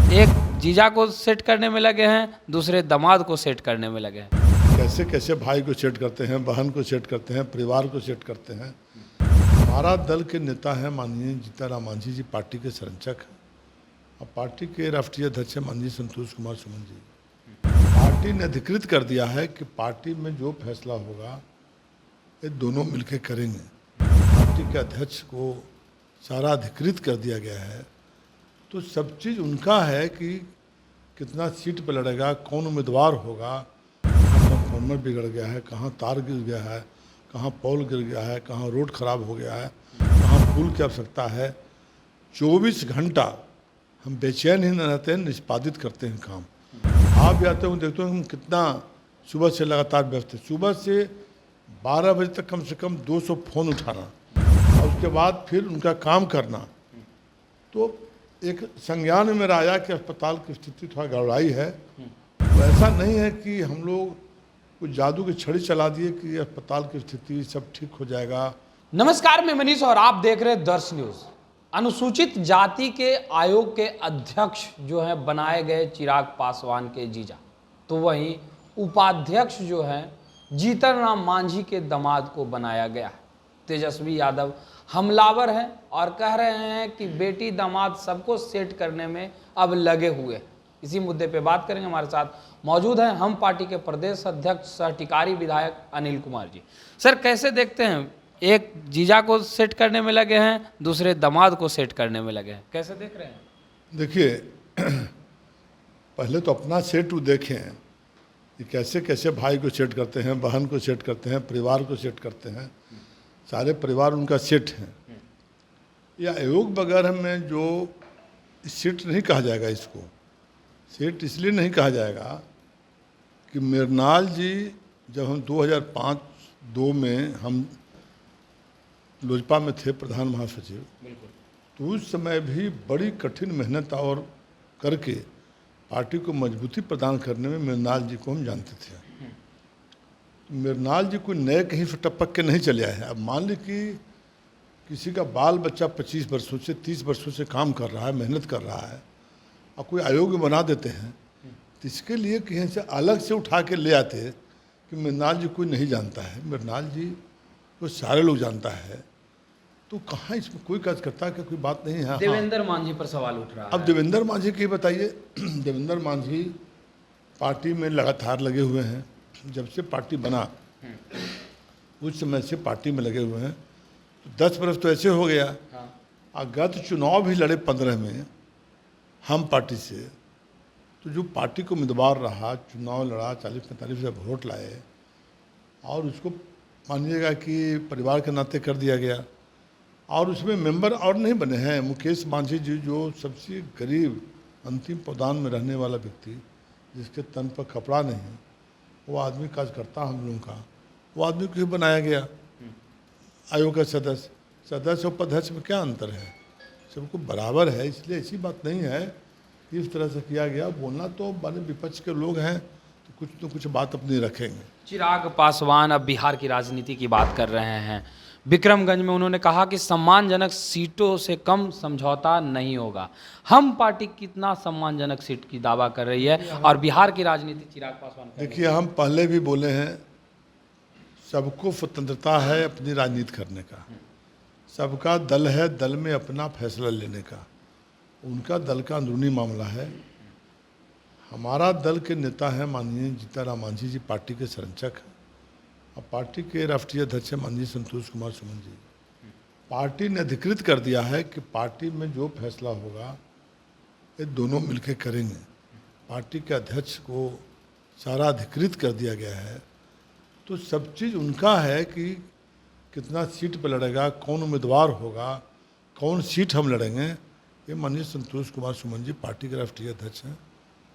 एक जीजा को सेट करने में लगे हैं, दूसरे दामाद को सेट करने में लगे हैं। कैसे कैसे भाई को सेट करते हैं, बहन को सेट करते हैं, परिवार को सेट करते हैं। हमारा दल के नेता हैं माननीय जीतन राम मांझी जी, पार्टी के संरक्षक हैं, और पार्टी के राष्ट्रीय अध्यक्ष हैं माननीय संतोष कुमार सुमन जी। पार्टी ने अधिकृत कर दिया है कि पार्टी में जो फैसला होगा ये दोनों मिलकर करेंगे। पार्टी के अध्यक्ष को सारा अधिकृत कर दिया गया है, तो सब चीज़ उनका है कि कितना सीट पर लड़ेगा, कौन उम्मीदवार होगा, कहाँ ट्रांसफार्मर बिगड़ गया है, कहाँ तार गिर गया है, कहाँ पोल गिर गया है, कहाँ रोड खराब हो गया है, कहाँ पुल की आवश्यकता है। 24 घंटा हम बेचैन ही न रहते हैं, निष्पादित करते हैं काम। आप भी आते हो देखते हो हम कितना सुबह से लगातार व्यस्त है। सुबह से 12 बजे तक कम से कम 200 फ़ोन उठाना और उसके बाद फिर उनका काम करना। तो एक संज्ञान में मेरा आया कि अस्पताल की स्थिति थोड़ा गड़बड़ाई है। तो ऐसा नहीं है कि हम लोग कुछ जादू की छड़ी चला दिए कि अस्पताल की स्थिति सब ठीक हो जाएगा। नमस्कार, मैं मनीष और आप देख रहे हैं दर्श न्यूज। अनुसूचित जाति के आयोग के अध्यक्ष जो है बनाए गए चिराग पासवान के जीजा, तो वहीं उपाध्यक्ष जो है जीतन राम मांझी के दामाद को बनाया गया। तेजस्वी यादव हमलावर हैं और कह रहे हैं कि बेटी दामाद सबको सेट करने में अब लगे हुए। इसी मुद्दे पे बात करेंगे। हमारे साथ मौजूद हैं हम पार्टी के प्रदेश अध्यक्ष सह टिकारी विधायक अनिल कुमार जी। सर, कैसे देखते हैं, एक जीजा को सेट करने में लगे हैं, दूसरे दामाद को सेट करने में लगे हैं, कैसे देख रहे हैं? देखिए, पहले तो अपना सेट देखें कि कैसे कैसे भाई को सेट करते हैं, बहन को सेट करते हैं, परिवार को सेट करते हैं। सारे परिवार उनका सेट है। या आयोग वगैरह में जो सेट नहीं कहा जाएगा, इसको सेट इसलिए नहीं कहा जाएगा कि मृणाल जी जब हम 2005-2 में हम लोजपा में थे प्रधान महासचिव, तो उस समय भी बड़ी कठिन मेहनत और करके पार्टी को मजबूती प्रदान करने में मृणाल जी को हम जानते थे। मृणाल जी कोई नए कहीं से टपक के नहीं चले आए हैं। अब मान ली कि किसी का बाल बच्चा 25 वर्षों से 30 वर्षों से काम कर रहा है, मेहनत कर रहा है, और कोई आयोग बना देते हैं, तो इसके लिए कहीं से अलग से उठा के ले आते कि मृणाल जी कोई नहीं जानता है। मृणाल जी को सारे लोग जानता है, तो कहाँ इसमें कोई काज करता कि कोई बात नहीं है। देवेंद्र मांझी पर सवाल उठ रहा है। अब देवेंद्र मांझी की बताइए। देवेंद्र मांझी पार्टी में लगातार लगे हुए हैं। जब से पार्टी बना उस समय से पार्टी में लगे हुए हैं। तो 10 वर्ष तो ऐसे हो गया। गत चुनाव भी लड़े 15 में हम पार्टी से, तो जो पार्टी को उम्मीदवार रहा, चुनाव लड़ा, 40-45 से वोट लाए, और उसको मानिएगा कि परिवार के नाते कर दिया गया। और उसमें मेंबर और नहीं बने हैं। मुकेश मांझी जी जो सबसे गरीब अंतिम पौदान में रहने वाला व्यक्ति, जिसके तन पर कपड़ा नहीं है, वो आदमी कार्यकर्ता हम लोगों का, वो आदमी को ही बनाया गया आयोग का सदस्य। सदस्य और उपाध्यक्ष में क्या अंतर है? सबको बराबर है। इसलिए ऐसी बात नहीं है कि इस तरह से किया गया। बोलना तो माने विपक्ष के लोग हैं, तो कुछ न कुछ बात अपनी रखेंगे। चिराग पासवान अब बिहार की राजनीति की बात कर रहे हैं। विक्रमगंज में उन्होंने कहा कि सम्मानजनक सीटों से कम समझौता नहीं होगा। हम पार्टी कितना सम्मानजनक सीट की दावा कर रही है और बिहार की राजनीति चिराग पासवान। देखिए, हम पहले भी बोले हैं, सबको स्वतंत्रता है अपनी राजनीति करने का। सबका दल है, दल में अपना फैसला लेने का। उनका दल का अंदरूनी मामला है। हमारा दल के नेता हैं माननीय जीतन राम मांझी जी, पार्टी के संरक्षक हैं, और पार्टी के राष्ट्रीय अध्यक्ष हैं माननीय संतोष कुमार सुमन जी। पार्टी ने अधिकृत कर दिया है कि पार्टी में जो फैसला होगा ये दोनों मिलकर करेंगे। पार्टी के अध्यक्ष को सारा अधिकृत कर दिया गया है, तो सब चीज़ उनका है कि कितना सीट पर लड़ेगा, कौन उम्मीदवार होगा, कौन सीट हम लड़ेंगे, ये माननीय संतोष कुमार सुमन जी पार्टी के राष्ट्रीय अध्यक्ष हैं,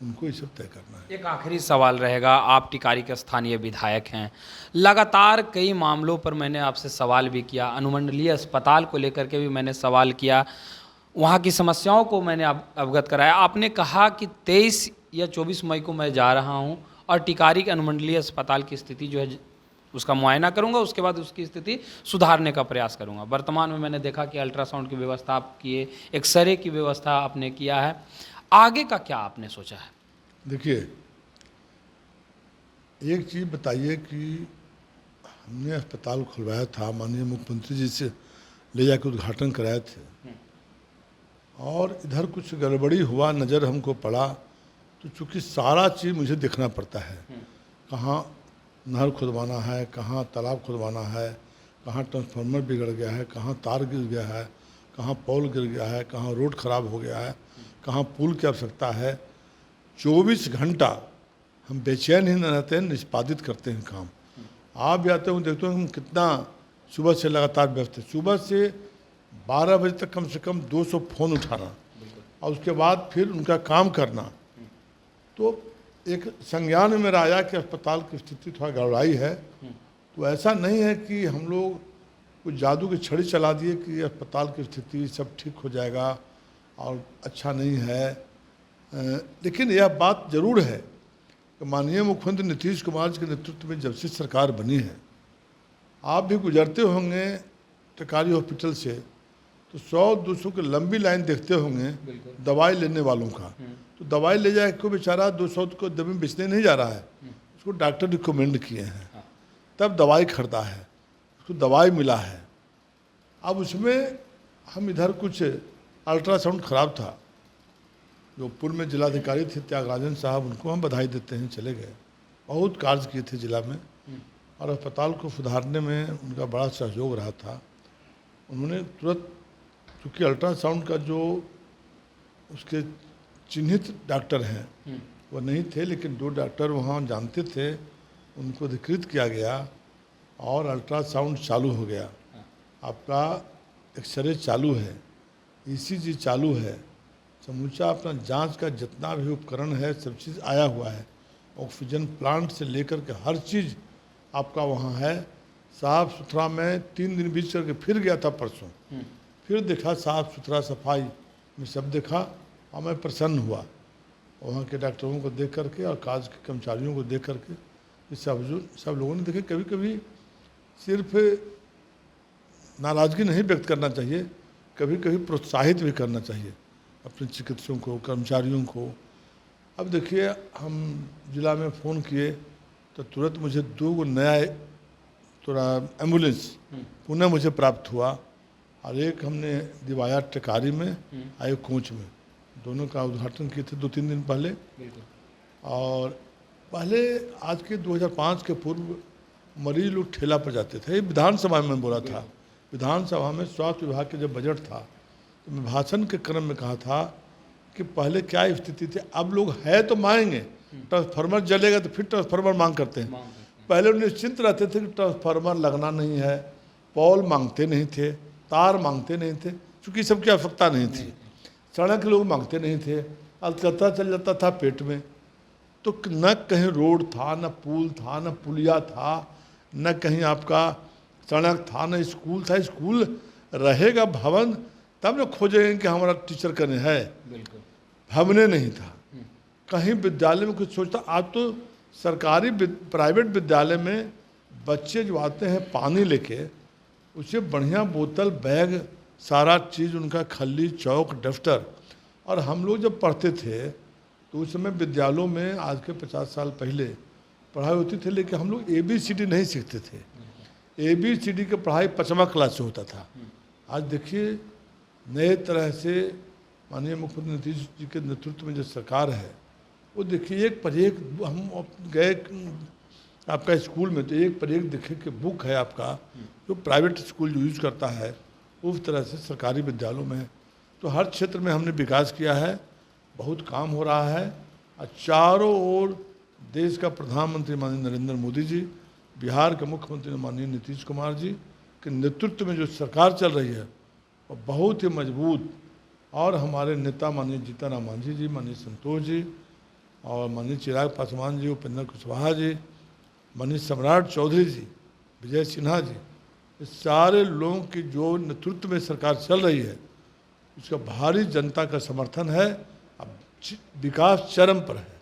उनको ये सब तय करना है। एक आखिरी सवाल रहेगा। आप टिकारी के स्थानीय विधायक हैं। लगातार कई मामलों पर मैंने आपसे सवाल भी किया। अनुमंडलीय अस्पताल को लेकर के भी मैंने सवाल किया, वहाँ की समस्याओं को मैंने अवगत कराया। आपने कहा कि 23 या 24 मई को मैं जा रहा हूँ और टिकारी के अनुमंडलीय अस्पताल की स्थिति जो है उसका मुआयना करूंगा, उसके बाद उसकी स्थिति सुधारने का प्रयास करूंगा। वर्तमान में मैंने देखा कि अल्ट्रासाउंड की व्यवस्था आप किए, एक्सरे की व्यवस्था आपने किया है। आगे का क्या आपने सोचा है? देखिए, एक चीज़ बताइए कि हमने अस्पताल खुलवाया था, माननीय मुख्यमंत्री जी से ले जाकर उद्घाटन कराए थे, और इधर कुछ गड़बड़ी हुआ, नज़र हमको पड़ा, तो चूँकि सारा चीज़ मुझे देखना पड़ता है, कहाँ नहर खुदवाना है, कहाँ तालाब खुदवाना है, कहाँ ट्रांसफार्मर बिगड़ गया है, कहाँ तार गिर गया है, कहाँ पोल गिर गया है, कहाँ रोड खराब हो गया है, कहाँ पुल की आवश्यकता है। 24 घंटा हम बेचैन ही न रहते हैं, निष्पादित करते हैं काम। आप भी आते हो, देखते हो हम कितना सुबह से लगातार व्यस्त है। सुबह से 12 बजे तक कम से कम 200 फ़ोन उठाना और उसके बाद फिर उनका काम करना। तो एक संज्ञान में मेरा आया कि अस्पताल की स्थिति थोड़ा गड़बड़ाई है। तो ऐसा नहीं है कि हम लोग कुछ जादू की छड़ी चला दिए कि अस्पताल की स्थिति सब ठीक हो जाएगा और अच्छा नहीं है। लेकिन यह बात जरूर है कि माननीय मुख्यमंत्री नीतीश कुमार जी के नेतृत्व में जब से सरकार बनी है, आप भी गुजरते होंगे टेकारी हॉस्पिटल से तो 100-200 की लंबी लाइन देखते होंगे दवाई लेने वालों का। तो दवाई ले जाए कोई बेचारा 200 को दवा बेचने नहीं जा रहा है, उसको डॉक्टर रिकमेंड किए हैं, तब दवाई खरीदा है, उसको दवाई मिला है। अब उसमें हम इधर कुछ अल्ट्रासाउंड खराब था, जो पूर्व में जिलाधिकारी थे त्यागराजन साहब, उनको हम बधाई देते हैं, चले गए, बहुत कार्य किए थे जिला में और अस्पताल को सुधारने में उनका बड़ा सहयोग रहा था। उन्होंने तुरंत, क्योंकि अल्ट्रासाउंड का जो उसके चिन्हित डॉक्टर हैं वो नहीं थे, लेकिन 2 डॉक्टर वहाँ जानते थे, उनको अधिकृत किया गया और अल्ट्रासाउंड चालू हो गया। आपका एक्सरे चालू है, ईसीजी चालू है, समूचा अपना जांच का जितना भी उपकरण है सब चीज़ आया हुआ है। ऑक्सीजन प्लांट से लेकर के हर चीज़ आपका वहाँ है। साफ़ सुथरा, मैं 3 दिन बीच करके फिर गया था परसों, फिर देखा साफ़ सुथरा, सफाई में सब देखा और मैं प्रसन्न हुआ वहाँ के डॉक्टरों को देख करके और काज के कर्मचारियों को देख करके। सब लोगों ने देखे, कभी कभी सिर्फ नाराज़गी नहीं व्यक्त करना चाहिए, कभी कभी प्रोत्साहित भी करना चाहिए अपने चिकित्सकों को, कर्मचारियों को। अब देखिए, हम जिला में फ़ोन किए तो तुरंत मुझे 2 नया थोड़ा एम्बुलेंस पुनः मुझे प्राप्त हुआ और एक हमने दिवाया टेकारी में और एक कोच में, दोनों का उद्घाटन किए थे 2-3 दिन पहले। और पहले आज के 2005 के पूर्व मरीज लोग ठेला पर जाते थे। विधानसभा में बोला था, विधानसभा में स्वास्थ्य विभाग के जब बजट था तो मैं भाषण के क्रम में कहा था कि पहले क्या स्थिति थी, अब लोग है तो मांगेंगे, ट्रांसफार्मर जलेगा तो फिर ट्रांसफार्मर मांग करते हैं। पहले निश्चिंत रहते थे कि ट्रांसफार्मर लगना नहीं है, पोल मांगते नहीं थे, तार मांगते नहीं थे, क्योंकि सबकी आवश्यकता नहीं थी। सड़क लोग मांगते नहीं थे, अलकतरा चल जाता था पेट में। तो न कहीं रोड था, न पुल था, न पुलिया था, न कहीं आपका सड़क था, न स्कूल था। स्कूल रहेगा भवन तब न खोजेंगे कि हमारा टीचर कने है, भवने नहीं था। कहीं विद्यालय में कुछ सोचता। आज तो सरकारी प्राइवेट विद्यालय में बच्चे जो आते हैं पानी लेके, उसे बढ़िया बोतल, बैग, सारा चीज़ उनका, खल्ली, चौक, दफ्तर। और हम लोग जब पढ़ते थे तो उस समय विद्यालयों में, आज के 50 साल पहले पढ़ाई होती थी, लेकिन हम लोग ABCD नहीं सीखते थे। ABCD की पढ़ाई 5वां क्लास से होता था। आज देखिए, नए तरह से माननीय मुख्यमंत्री नीतीश जी के नेतृत्व में जो सरकार है, वो देखिए एक पर एक। हम गए आपका स्कूल में तो एक पर एक देखे कि बुक है आपका, जो प्राइवेट स्कूल जो यूज करता है उस तरह से सरकारी विद्यालयों में। तो हर क्षेत्र में हमने विकास किया है, बहुत काम हो रहा है। और चारों ओर देश का प्रधानमंत्री माननीय नरेंद्र मोदी जी, बिहार के मुख्यमंत्री माननीय नीतीश कुमार जी के नेतृत्व में जो सरकार चल रही है वो बहुत ही मजबूत। और हमारे नेता माननीय जीतनराम मांझी जी, माननीय संतोष जी और माननीय चिराग पासवान जी, उपेंद्र कुशवाहा जी, माननीय सम्राट चौधरी जी, विजय सिन्हा जी, इस सारे लोगों की जो नेतृत्व में सरकार चल रही है, उसका भारी जनता का समर्थन है। अब विकास चरम पर है।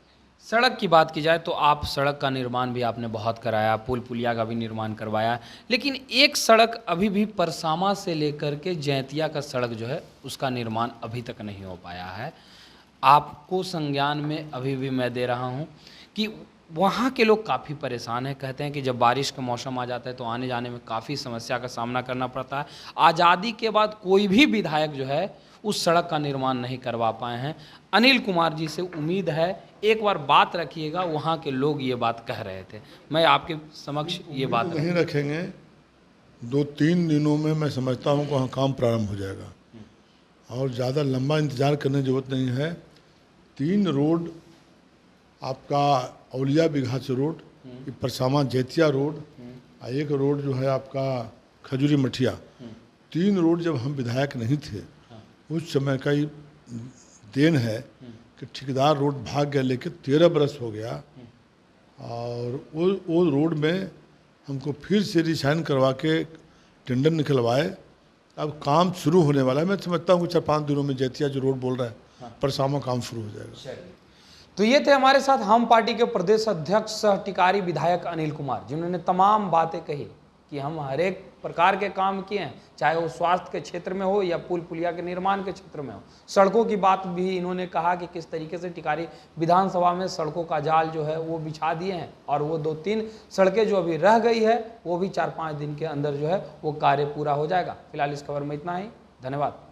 सड़क की बात की जाए तो आप सड़क का निर्माण भी आपने बहुत कराया, पुल पुलिया का भी निर्माण करवाया, लेकिन एक सड़क अभी भी परसामा से लेकर के जैंतिया का सड़क जो है उसका निर्माण अभी तक नहीं हो पाया है। आपको संज्ञान में अभी भी मैं दे रहा हूं कि वहाँ के लोग काफ़ी परेशान हैं। कहते हैं कि जब बारिश का मौसम आ जाता है तो आने जाने में काफ़ी समस्या का सामना करना पड़ता है। आज़ादी के बाद कोई भी विधायक जो है उस सड़क का निर्माण नहीं करवा पाए हैं। अनिल कुमार जी से उम्मीद है एक बार बात रखिएगा, वहाँ के लोग ये बात कह रहे थे। मैं आपके समक्ष ये बात नहीं रखेंगे, 2-3 दिनों में मैं समझता हूँ कि वहाँ काम प्रारंभ हो जाएगा और ज़्यादा लंबा इंतज़ार करने की जरूरत नहीं है। 3 रोड आपका औलिया बिघाच रोड, परसामा जेतिया रोड और एक रोड जो है आपका खजूरी मठिया। 3 रोड जब हम विधायक नहीं थे उस समय का ही देन है कि ठेकेदार रोड भाग गया, लेकिन 13 बरस हो गया और वो रोड में हमको फिर से रिसाइन करवा के टेंडर निकलवाए। अब काम शुरू होने वाला है। मैं समझता हूँ कि 4-5 दिनों में जेतिया जो रोड बोल रहा है परसामा काम शुरू हो जाएगा। तो ये थे हमारे साथ हम पार्टी के प्रदेश अध्यक्ष सह टिकारी विधायक अनिल कुमार, जिन्होंने तमाम बातें कही कि हम हर एक प्रकार के काम किए हैं, चाहे वो स्वास्थ्य के क्षेत्र में हो या पुल पुलिया के निर्माण के क्षेत्र में हो। सड़कों की बात भी इन्होंने कहा कि किस तरीके से टिकारी विधानसभा में सड़कों का जाल जो है वो बिछा दिए हैं और वो 2-3 सड़कें जो अभी रह गई है वो भी 4-5 दिन के अंदर जो है वो कार्य पूरा हो जाएगा। फिलहाल इस खबर में इतना ही। धन्यवाद।